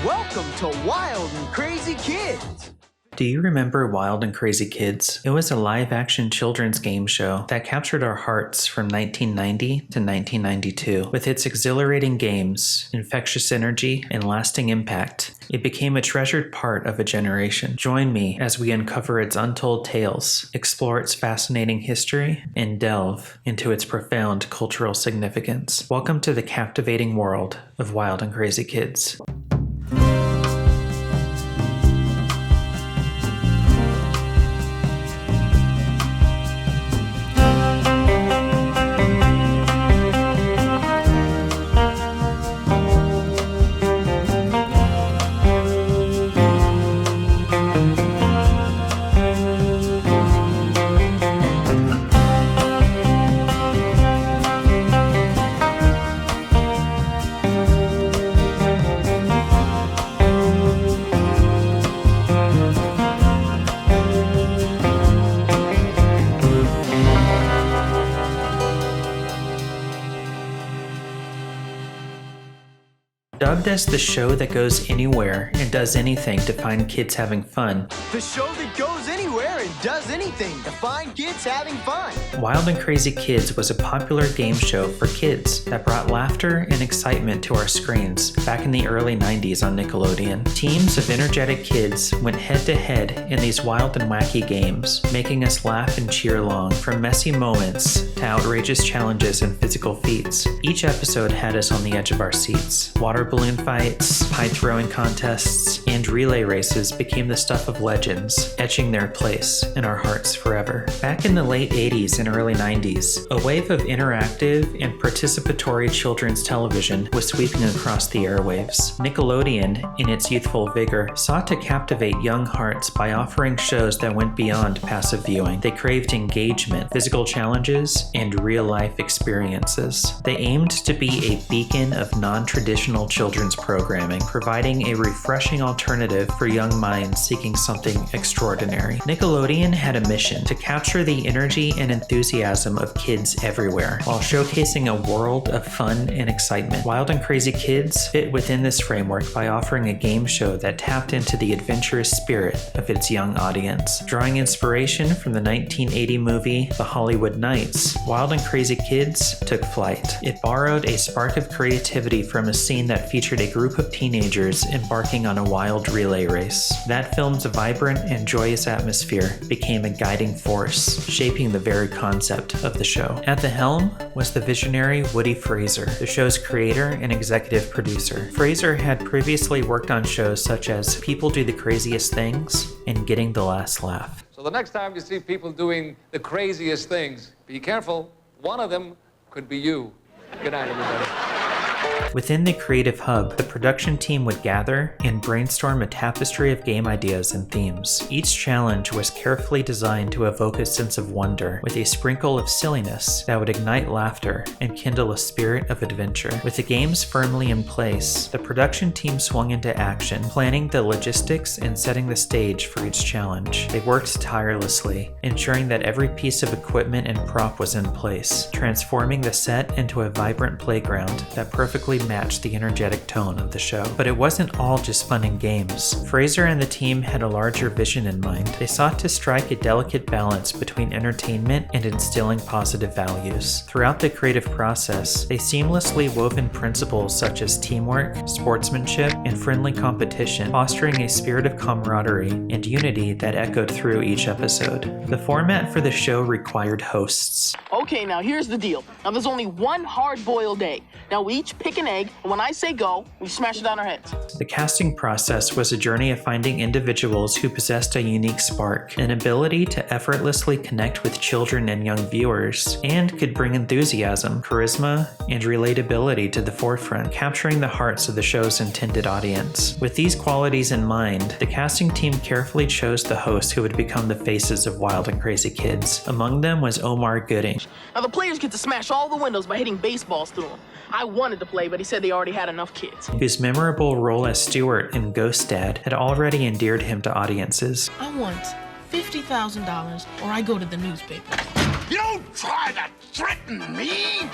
Welcome to Wild and Crazy Kids! Do you remember Wild and Crazy Kids? It was a live-action children's game show that captured our hearts from 1990 to 1992. With its exhilarating games, infectious energy, and lasting impact, it became a treasured part of a generation. Join me as we uncover its untold tales, explore its fascinating history, and delve into its profound cultural significance. Welcome to the captivating world of Wild and Crazy Kids. Dubbed as the show that goes anywhere and does anything to find kids having fun, The show that goes anywhere and does anything to find kids having fun. Wild and Crazy Kids was a popular game show for kids that brought laughter and excitement to our screens back in the early 90s on Nickelodeon. Teams of energetic kids went head-to-head in these wild and wacky games, making us laugh and cheer along, from messy moments to outrageous challenges and physical feats. Each episode had us on the edge of our seats. Water balloon fights, pie throwing contests, and relay races became the stuff of legends, etching their place in our hearts forever. Back in the late 80s and early 90s, a wave of interactive and participatory children's television was sweeping across the airwaves. Nickelodeon, in its youthful vigor, sought to captivate young hearts by offering shows that went beyond passive viewing. They craved engagement, physical challenges, and real-life experiences. They aimed to be a beacon of non-traditional children's programming, providing a refreshing alternative for young minds seeking something extraordinary. Nickelodeon had a mission to capture the energy and enthusiasm of kids everywhere, while showcasing a world of fun and excitement. Wild and Crazy Kids fit within this framework by offering a game show that tapped into the adventurous spirit of its young audience. Drawing inspiration from the 1980 movie The Hollywood Knights, Wild and Crazy Kids took flight. It borrowed a spark of creativity from a scene that featured a group of teenagers embarking on a wild relay race. That film's vibrant and joyous atmosphere became a guiding force, shaping the very concept of the show. At the helm was the visionary Woody Fraser, the show's creator and executive producer. Fraser had previously worked on shows such as People Do the Craziest Things and Getting the Last Laugh. So the next time you see people doing the craziest things, be careful. One of them could be you. Good night, everybody. Within the Creative Hub, the production team would gather and brainstorm a tapestry of game ideas and themes. Each challenge was carefully designed to evoke a sense of wonder, with a sprinkle of silliness that would ignite laughter and kindle a spirit of adventure. With the games firmly in place, the production team swung into action, planning the logistics and setting the stage for each challenge. They worked tirelessly, ensuring that every piece of equipment and prop was in place, transforming the set into a vibrant playground that perfectly matched the energetic tone of the show. But it wasn't all just fun and games. Fraser and the team had a larger vision in mind. They sought to strike a delicate balance between entertainment and instilling positive values. Throughout the creative process, they seamlessly wove in principles such as teamwork, sportsmanship, and friendly competition, fostering a spirit of camaraderie and unity that echoed through each episode. The format for the show required hosts. Okay, now here's the deal. Now there's only one hard-boiled egg. Now we each pick an egg, and when I say go, we smash it on our heads. The casting process was a journey of finding individuals who possessed a unique spark, an ability to effortlessly connect with children and young viewers, and could bring enthusiasm, charisma, and relatability to the forefront, capturing the hearts of the show's intended audience. With these qualities in mind, the casting team carefully chose the hosts who would become the faces of Wild and Crazy Kids. Among them was Omar Gooding. Now the players get to smash all the windows by hitting baseballs through them. I wanted to play, but he said they already had enough kids. Whose memorable role as Stuart in Ghost Dad had already endeared him to audiences. I want $50,000 or I go to the newspaper. You try to threaten me?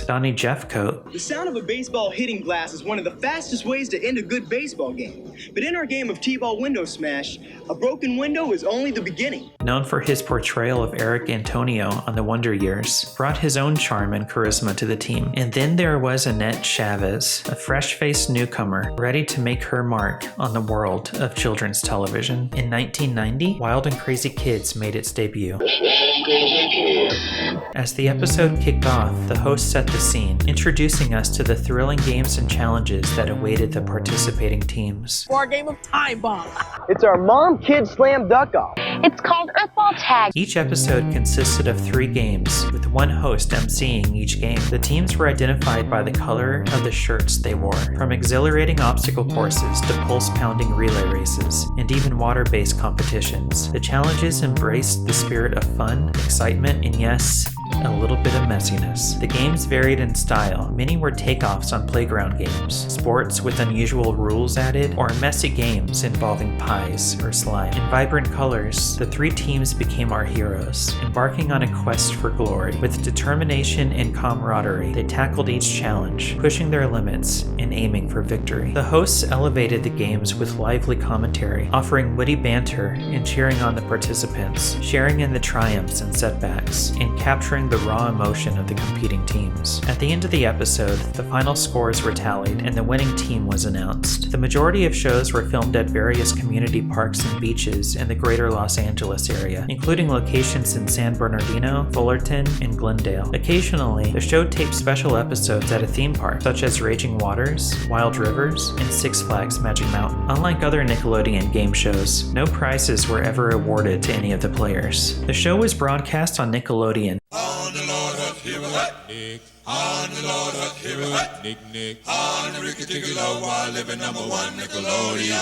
host, Donnie Jeffcoat. The sound of a baseball hitting glass is one of the fastest ways to end a good baseball game. But in our game of T-ball window smash, a broken window is only the beginning. Known for his portrayal of Eric Antonio on The Wonder Years, brought his own charm and charisma to the team. And then there was Annette Chavez, a fresh-faced newcomer ready to make her mark on the world of children's television. In 1990, Wild and Crazy Kids made its debut. As the episode kicked off, the host set the scene, introducing us to the thrilling games and challenges that awaited the participating teams. For our game of Time Bomb. It's our mom-kid slam duck-off. It's called Earthball Tag. Each episode consisted of 3 games, with one host emceeing each game. The teams were identified by the color of the shirts they wore, from exhilarating obstacle courses to pulse-pounding relay races, and even water-based competitions. The challenges embraced the spirit of fun, excitement, and yes, a little bit of messiness. The games varied in style. Many were takeoffs on playground games, sports with unusual rules added, or messy games involving pies or slime. In vibrant colors, the 3 teams became our heroes, embarking on a quest for glory. With determination and camaraderie, they tackled each challenge, pushing their limits and aiming for victory. The hosts elevated the games with lively commentary, offering witty banter and cheering on the participants, sharing in the triumphs and setbacks, and capturing the raw emotion of the competing teams. At the end of the episode, the final scores were tallied and the winning team was announced. The majority of shows were filmed at various community parks and beaches in the greater Los Angeles area, including locations in San Bernardino, Fullerton, and Glendale. Occasionally, the show taped special episodes at a theme park, such as Raging Waters, Wild Rivers, and Six Flags Magic Mountain. Unlike other Nickelodeon game shows, no prizes were ever awarded to any of the players. The show was broadcast on Nickelodeon. On the Lord of Nick. On the Lord of Nick. On the Ricky Ticky Low while living #1 Nickelodeon.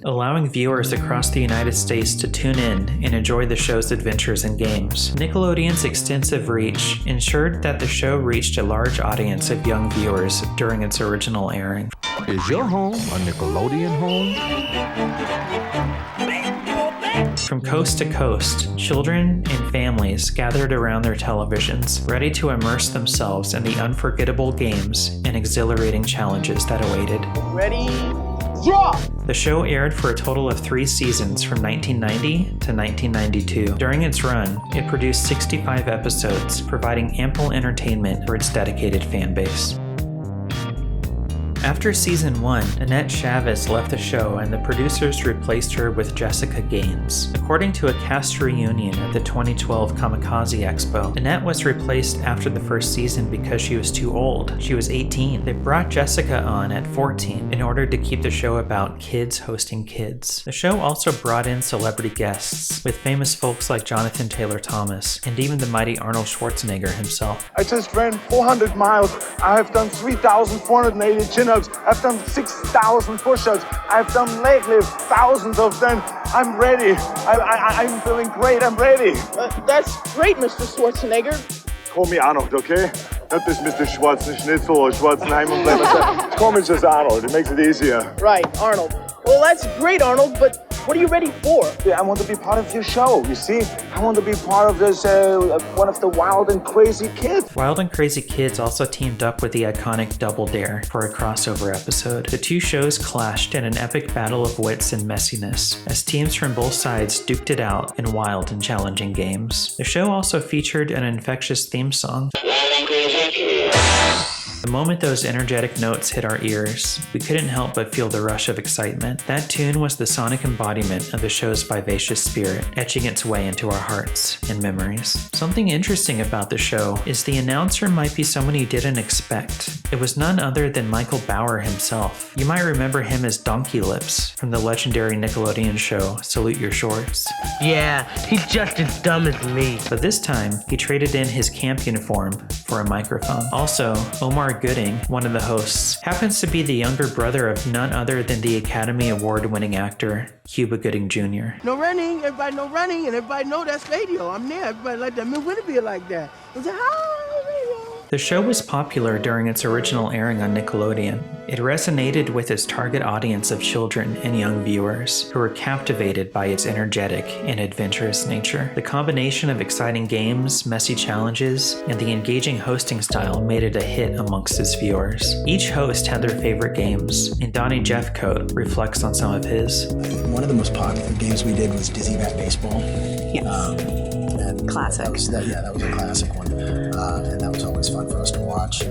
Allowing viewers across the United States to tune in and enjoy the show's adventures and games. Nickelodeon's extensive reach ensured that the show reached a large audience of young viewers during its original airing. Is your home a Nickelodeon home? From coast to coast, children and families gathered around their televisions, ready to immerse themselves in the unforgettable games and exhilarating challenges that awaited. Ready, draw! The show aired for a total of 3 seasons from 1990 to 1992. During its run, it produced 65 episodes, providing ample entertainment for its dedicated fan base. After season 1, Annette Chavez left the show and the producers replaced her with Jessica Gaines. According to a cast reunion at the 2012 Kamikaze Expo, Annette was replaced after the first season because she was too old. She was 18. They brought Jessica on at 14 in order to keep the show about kids hosting kids. The show also brought in celebrity guests, with famous folks like Jonathan Taylor Thomas and even the mighty Arnold Schwarzenegger himself. I just ran 400 miles. I have done 3,480 chin-ups. I've done 6,000 push-ups. I've done leg lifts, thousands of them. I'm ready. I'm feeling great. I'm ready. That's great, Mr. Schwarzenegger. Call me Arnold, okay? Not this Mr. Schwarzenschnitzel or Schwarzenheimer. Call me just Arnold. It makes it easier. Right, Arnold. Well, that's great, Arnold, but what are you ready for? Yeah, I want to be part of your show, you see? I want to be part of this, one of the Wild and Crazy Kids. Wild and Crazy Kids also teamed up with the iconic Double Dare for a crossover episode. The 2 shows clashed in an epic battle of wits and messiness, as teams from both sides duked it out in wild and challenging games. The show also featured an infectious theme song. The moment those energetic notes hit our ears, we couldn't help but feel the rush of excitement. That tune was the sonic embodiment of the show's vivacious spirit, etching its way into our hearts and memories. Something interesting about the show is the announcer might be someone you didn't expect. It was none other than Michael Bauer himself. You might remember him as Donkey Lips from the legendary Nickelodeon show Salute Your Shorts. Yeah, he's just as dumb as me. But this time, he traded in his camp uniform for a microphone. Also, Omar Gooding, one of the hosts, happens to be the younger brother of none other than the Academy Award-winning actor, Cuba Gooding Jr. No running, everybody know running, and everybody know that's radio. I'm there. Everybody like that. Man, when it be like that? It's like, The show was popular during its original airing on Nickelodeon. It resonated with its target audience of children and young viewers who were captivated by its energetic and adventurous nature. The combination of exciting games, messy challenges, and the engaging hosting style made it a hit amongst its viewers. Each host had their favorite games, and Donnie Jeffcoat reflects on some of his. One of the most popular games we did was Dizzy Bat Baseball. Classic. That was a classic one. And that was always fun for us to watch.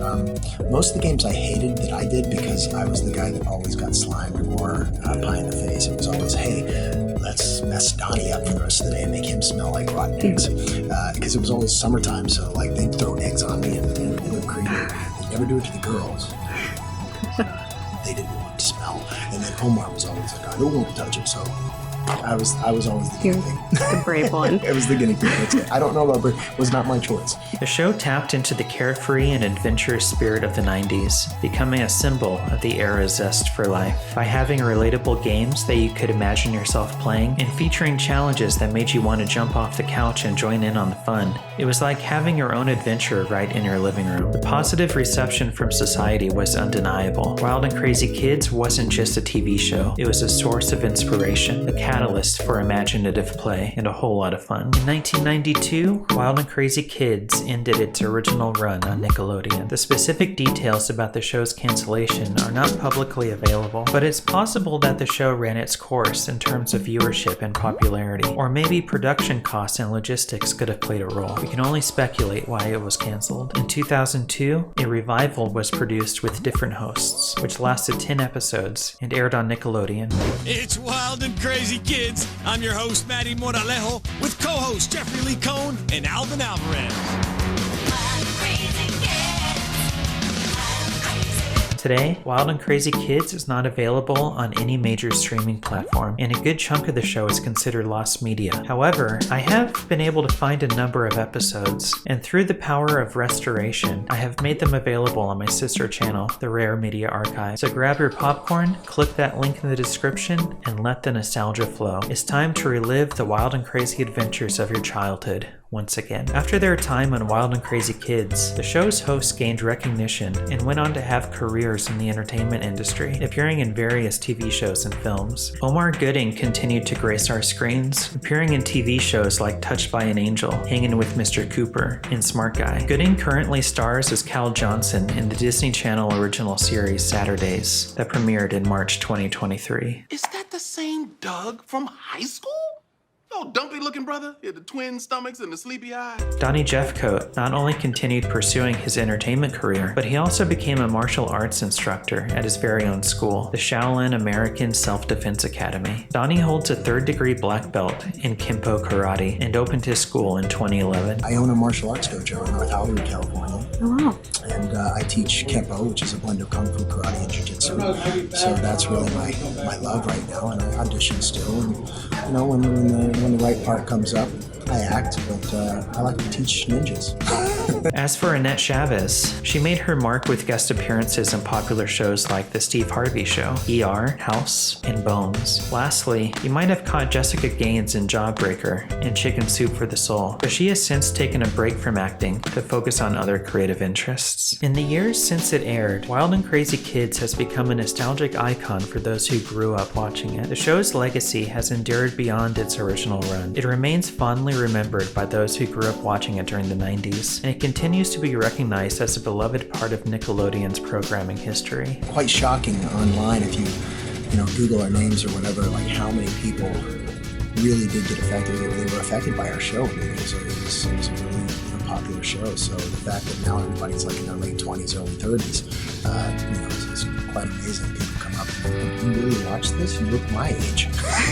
Most of the games I hated that I did because I was the guy that always got slimed or pie in the face. It was always, hey, let's mess Donnie up for the rest of the day and make him smell like rotten eggs. Because it was always summertime, so like they'd throw eggs on me and whipped cream. They'd never do it to the girls. They didn't want it to smell. And then Omar was always like, I don't want to touch it, so I was always the guinea pig. The brave one. It was the guinea pig. I don't know about brave. It was not my choice. The show tapped into the carefree and adventurous spirit of the 90s, becoming a symbol of the era's zest for life. By having relatable games that you could imagine yourself playing, and featuring challenges that made you want to jump off the couch and join in on the fun, it was like having your own adventure right in your living room. The positive reception from society was undeniable. Wild and Crazy Kids wasn't just a TV show, it was a source of inspiration, a catalyst for imaginative play, and a whole lot of fun. In 1992, Wild and Crazy Kids ended its original run on Nickelodeon. The specific details about the show's cancellation are not publicly available, but it's possible that the show ran its course in terms of viewership and popularity, or maybe production costs and logistics could have played a role. We can only speculate why it was canceled. In 2002, a revival was produced with different hosts, which lasted 10 episodes and aired on Nickelodeon. It's Wild and Crazy Kids. I'm your host, Matty Moralejo, with co-hosts Jeffrey Lee Cohn and Alvin Alvarez. Today, Wild and Crazy Kids is not available on any major streaming platform, and a good chunk of the show is considered lost media. However, I have been able to find a number of episodes, and through the power of restoration, I have made them available on my sister channel, the Rare Media Archive. So grab your popcorn, click that link in the description, and let the nostalgia flow. It's time to relive the wild and crazy adventures of your childhood once again. After their time on Wild and Crazy Kids, the show's hosts gained recognition and went on to have careers in the entertainment industry, appearing in various TV shows and films. Omar Gooding continued to grace our screens, appearing in TV shows like Touched by an Angel, Hanging with Mr. Cooper, and Smart Guy. Gooding currently stars as Cal Johnson in the Disney Channel original series Saturdays that premiered in March 2023. Is that the same Doug from high school? Oh, dumpy looking brother? He had the twin stomachs and the sleepy eyes. Donnie Jeffcoat not only continued pursuing his entertainment career, but he also became a martial arts instructor at his very own school, the Shaolin American Self-Defense Academy. Donnie holds a 3rd-degree black belt in Kempo Karate and opened his school in 2011. I own a martial arts dojo in North Hollywood, California. Oh, wow. And I teach Kempo, which is a blend of Kung Fu, Karate, and Jiu-Jitsu. So that's really my love right now, and I audition still. And, you know, when the right part comes up, I act, but I like to teach ninjas. As for Annette Chavez, she made her mark with guest appearances in popular shows like The Steve Harvey Show, ER, House, and Bones. Lastly, you might have caught Jessica Gaines in Jawbreaker and Chicken Soup for the Soul, but she has since taken a break from acting to focus on other creative interests. In the years since it aired, Wild and Crazy Kids has become a nostalgic icon for those who grew up watching it. The show's legacy has endured beyond its original run. It remains fondly remembered by those who grew up watching it during the 90s, and it continues to be recognized as a beloved part of Nickelodeon's programming history. Quite shocking online if you Google our names or whatever, like how many people really did get affected. They were affected by our show. I mean, it was a really popular show. So the fact that now everybody's like in their late 20s, early 30s, it's quite amazing. People come up and you really watch this? You look my age.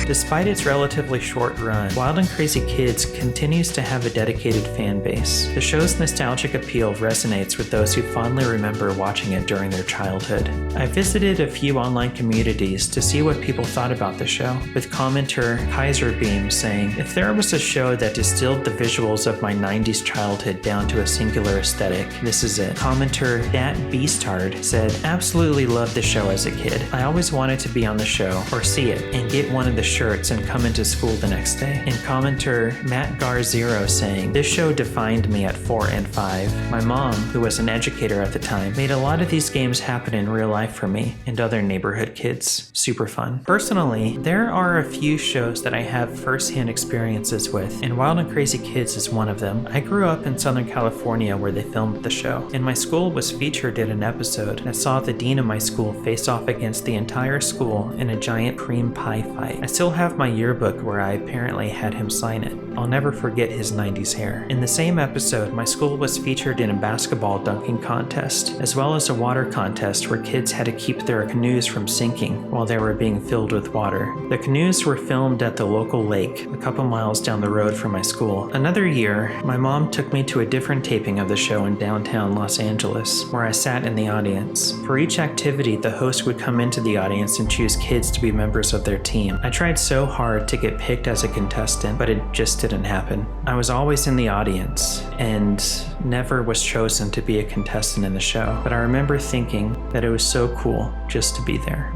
Despite its relatively short run, Wild and Crazy Kids continues to have a dedicated fan base. The show's nostalgic appeal resonates with those who fondly remember watching it during their childhood. I visited a few online communities to see what people thought about the show, with commenter Kaiser Beam saying, "If there was a show that distilled the visuals of my 90s childhood down to a singular aesthetic, this is it." Commenter Dat Beastard said, "Absolutely love the show as a kid. I always wanted to be on the show or see it and get one of the shirts and come into school the next day. And commenter Matt Gar0 saying, "This show defined me at 4 and 5. My mom, who was an educator at the time, made a lot of these games happen in real life for me and other neighborhood kids. Super fun." Personally, there are a few shows that I have first-hand experiences with, and Wild and Crazy Kids is one of them. I grew up in Southern California where they filmed the show, and my school was featured in an episode that saw the dean of my school face off against the entire school in a giant cream pie fight. I still have my yearbook where I apparently had him sign it. I'll never forget his 90s hair. In the same episode, my school was featured in a basketball dunking contest, as well as a water contest where kids had to keep their canoes from sinking while they were being filled with water. The canoes were filmed at the local lake a couple miles down the road from my school. Another year, my mom took me to a different taping of the show in downtown Los Angeles, where I sat in the audience. For each activity, the host would come into the audience and choose kids to be members of their team. I tried so hard to get picked as a contestant, but it just didn't happen. I was always in the audience and never was chosen to be a contestant in the show, but I remember thinking that it was so cool just to be there.